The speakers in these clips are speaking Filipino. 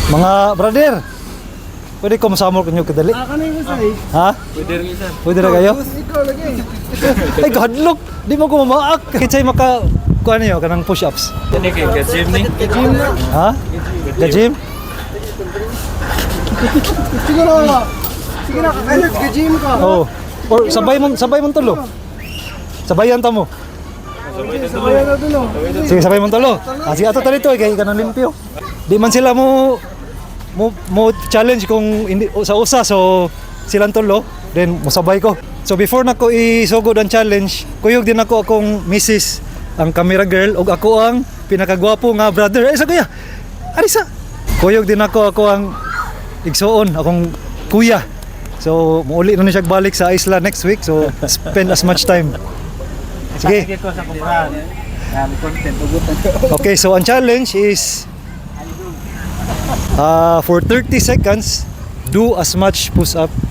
Mga brother, pwede ko masamol kanyo kadali? Kanay mo say. Ha? Pwede rin isa. Pwede na kayo? Ikaw lagi. Ay, hadlok! Di mo ko mamaak. Kitsay maka... Kuha niyo, kanang push-ups. Yan kay ka-gym ni. Gym na. Ha? Ka-gym? Sige na. Sige na, Alex, gym ka. Oo. Or sabay mong tulo. Sabayan ta mo. Sabayan na dun oh. Sige, sabay mong tulo. Sige, ato talito, kaya kanang limpyo. Di man sila mo challenge kung hindi sa usa, so silang tulo, then musabay ko. So before na ko isugod ang challenge, kuyog din ako akong missis, ang camera girl, ug ako ang pinakagwapo nga brother. Ay, sa kuya, arisa. Kuyog din ako ang igsuon, akong kuya. So, muuli na siya balik sa isla next week, so spend as much time. Sige. Sige ko sa kumprahan. Yan, content. Okay, so ang challenge is for 30 seconds, do as much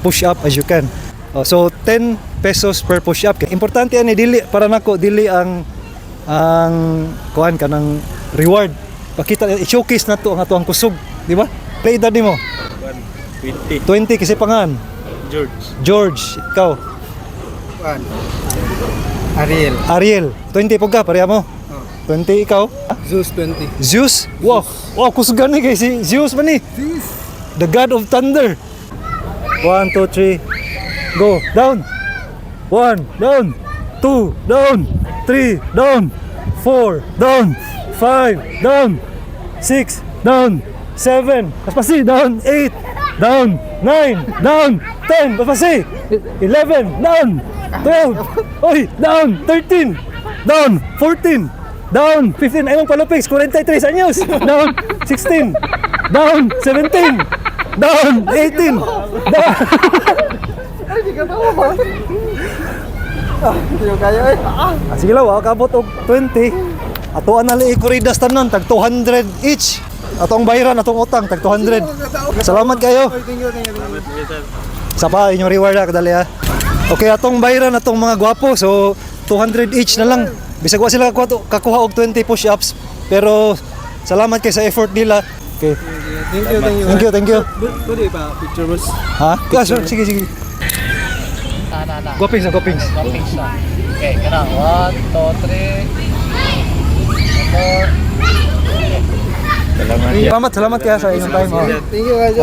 push up as you can. So 10 pesos per push up. Importante ani dili para nako dili ang kuan kanang reward. Pakita i-showcase nato ang ato ang kusog, di ba? Play edad nimo. 20. 20 kasi pangan. George, ikaw. Ariel, 20 po ka, pareha mo. 20 ikaw? Zeus 20. Zeus? Wow, kusugan ni kay si Zeus man ni. The God of Thunder. 1, 2, 3. Go, down. 1, down. 2, down. 3, down. 4, down. 5, down. 6, down. 7, paspasi, down. 8, down. 9, down. 10, paspasi. 11, down. 12, oy, down. 13, down. 14, down. 15, ay mong palupix, 43 anyos. Down. 16, down. 17, down. 18, down. Ay, di ka tawa ba? Hindi ko kaya eh. Sige lang, kabot og 20. Atoan na li ikuridas tanan tag 200 each. Atong bayaran atong utang tag 200. Salamat kayo. Thank you. Sa pa inyong reward kadali ha. Okay, atong bayaran atong mga gwapo, so 200 each na lang. Bisag wa sila kakuha og 20 push-ups, pero salamat kay sa effort nila. Okay. Thank you. Pwede pa picture boss. Ha? Sure. Sige. Gopings. Gopings na. Okay, kana 1, 2, 3. 4. Salamat kaya sa inyong time. Thank you guys.